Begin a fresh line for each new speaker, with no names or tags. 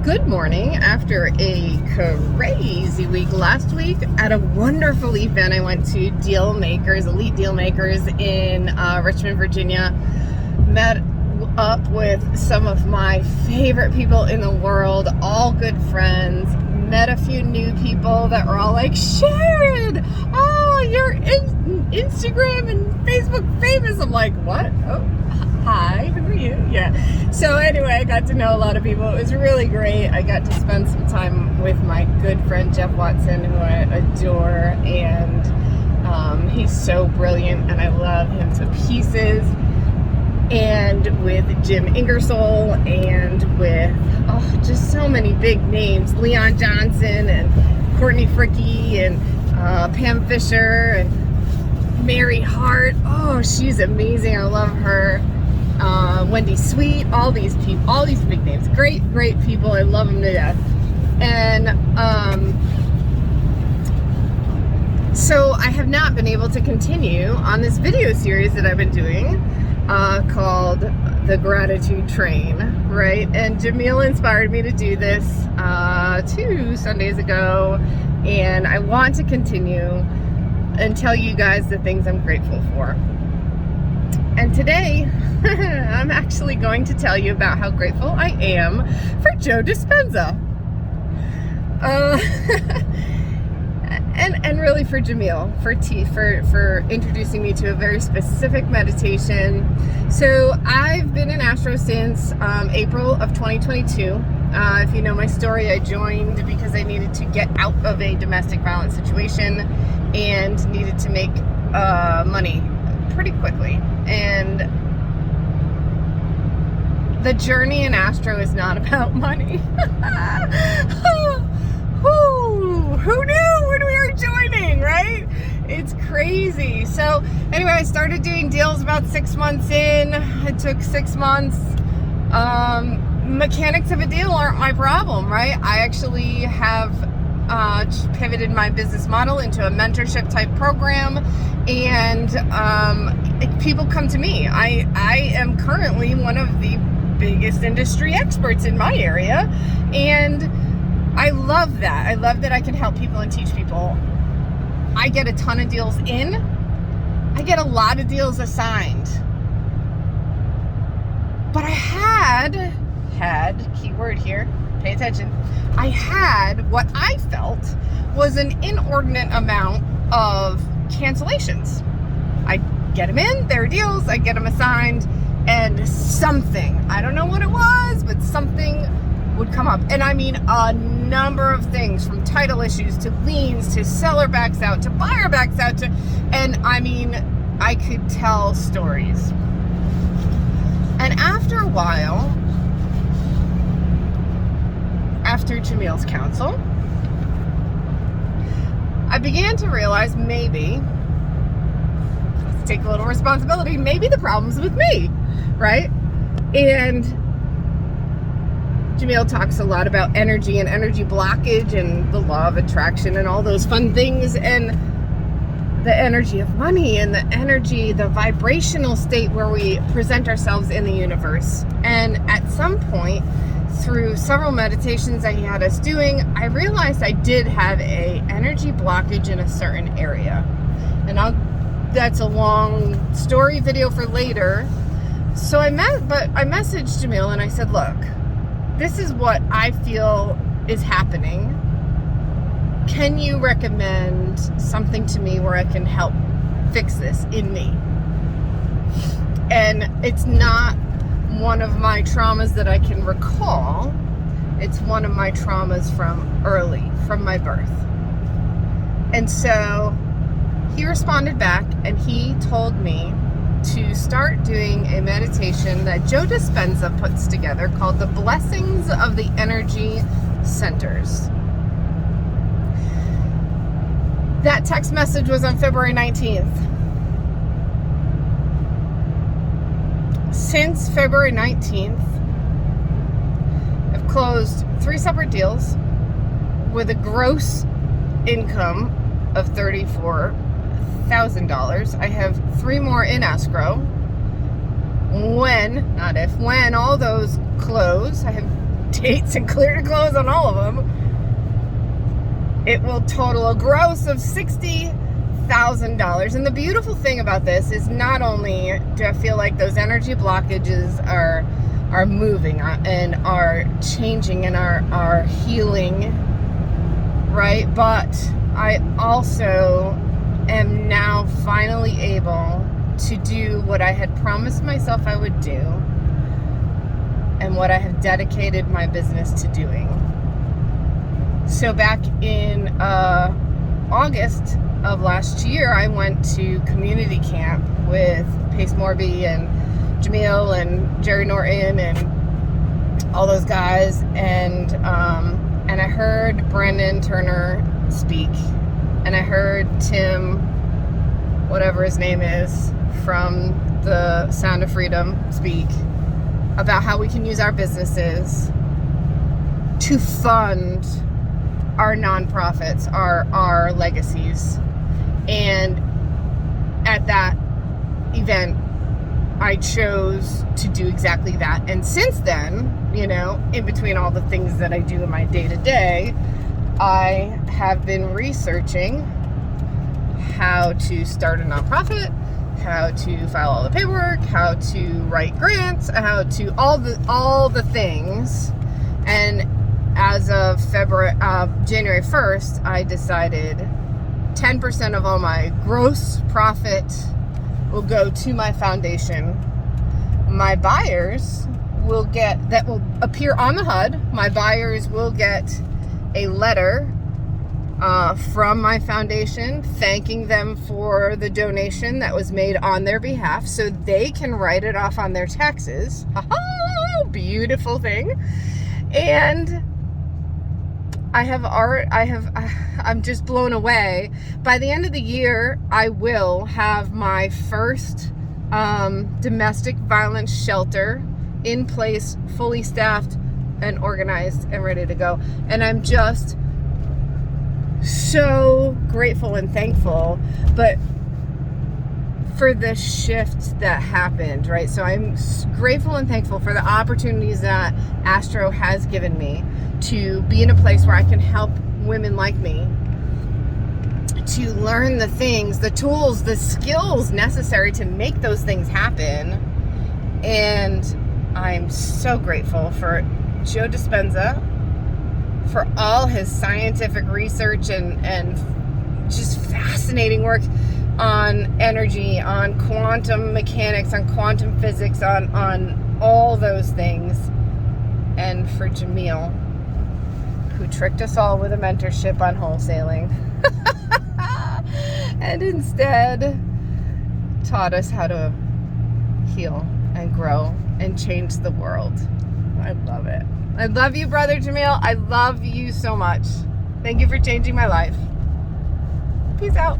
Good morning after a crazy week last week at a wonderful event I went to, Elite Deal Makers in Richmond, Virginia. Met up with some of my favorite people in the world, all good friends. Met a few new people that were all like, Sharon, oh, you're Instagram and Facebook famous. I'm like, what? Oh, hi, who are you? Yeah. So anyway, I got to know a lot of people. It was really great. I got to spend some time with my good friend Jeff Watson, who I adore, and he's so brilliant, and I love him to pieces. And with Jim Ingersoll, and with just so many big names, Leon Johnson and Courtney Fricky and Pam Fisher and Mary Hart. Oh, she's amazing. I love her. Wendy Sweet, all these people, all these big names, great people. I love them to death. And so I have not been able to continue on this video series that I've been doing called The Gratitude Train, right? And Jamil inspired me to do this 2 Sundays ago, and I want to continue and tell you guys the things I'm grateful for. And today, I'm actually going to tell you about how grateful I am for Joe Dispensa. And really for Jamil, for introducing me to a very specific meditation. So I've been in Astro since April of 2022. If you know my story, I joined because I needed to get out of a domestic violence situation and needed to make money pretty quickly. And the journey in Astro is not about money. Who knew when we were joining, right? It's crazy. So anyway, I started doing deals about 6 months in. It took 6 months. Mechanics of a deal aren't my problem, right? I actually have pivoted my business model into a mentorship type program, and people come to me. I am currently one of the biggest industry experts in my area, and I love that. I love that I can help people and teach people. I get a ton of deals in. I get a lot of deals assigned. But I had, keyword here, pay attention, I had what I felt was an inordinate amount of cancellations. I get them in, there are deals, I get them assigned, and something, I don't know what it was, but something would come up. And I mean a number of things, from title issues to liens to seller backs out to buyer backs out to, and I mean, I could tell stories. And after a while, after Jamil's counsel, I began to realize maybe, let's take a little responsibility, maybe the problem's with me, right? And Jamil talks a lot about energy and energy blockage and the law of attraction and all those fun things, and the energy of money and the energy, the vibrational state where we present ourselves in the universe. And at some point, through several meditations that he had us doing, I realized I did have a energy blockage in a certain area. And that's a long story video for later. So I messaged Jamil and I said, look, this is what I feel is happening. Can you recommend something to me where I can help fix this in me? And it's not one of my traumas that I can recall. It's one of my traumas from my birth. And so he responded back and he told me to start doing a meditation that Joe Dispensa puts together called the Blessings of the Energy Centers. That text message was on February 19th. Since February 19th, I've closed 3 separate deals with a gross income of $34,000. I have 3 more in escrow. When all those close, I have dates and clear to close on all of them, it will total a gross of $60,000. And the beautiful thing about this is not only do I feel like those energy blockages are moving and are changing and are healing, right? But I also am now finally able to do what I had promised myself I would do and what I have dedicated my business to doing. So back in August of last year, I went to community camp with Pace Morby and Jamil and Jerry Norton and all those guys, and I heard Brandon Turner speak, and I heard Tim, whatever his name is, from the Sound of Freedom speak about how we can use our businesses to fund our nonprofits, our legacies. And at that event, I chose to do exactly that. And since then, you know, in between all the things that I do in my day-to-day, I have been researching how to start a nonprofit, how to file all the paperwork, how to write grants, how to all the things. And as of January 1st, I decided 10% of all my gross profit will go to my foundation. My buyers will appear on the HUD. My buyers will get a letter from my foundation thanking them for the donation that was made on their behalf, so they can write it off on their taxes. Beautiful thing. And I'm just blown away. By the end of the year, I will have my first domestic violence shelter in place, fully staffed and organized and ready to go. And I'm just so grateful and thankful, but for the shift that happened, right? So I'm grateful and thankful for the opportunities that Astro has given me to be in a place where I can help women like me to learn the things, the tools, the skills necessary to make those things happen. And I'm so grateful for Joe Dispensa, for all his scientific research and just fascinating work on energy, on quantum mechanics, on quantum physics, on all those things. And for Jamil, who tricked us all with a mentorship on wholesaling and instead taught us how to heal and grow and change the world. I love it. I love you, brother Jamil. I love you so much. Thank you for changing my life. Peace out.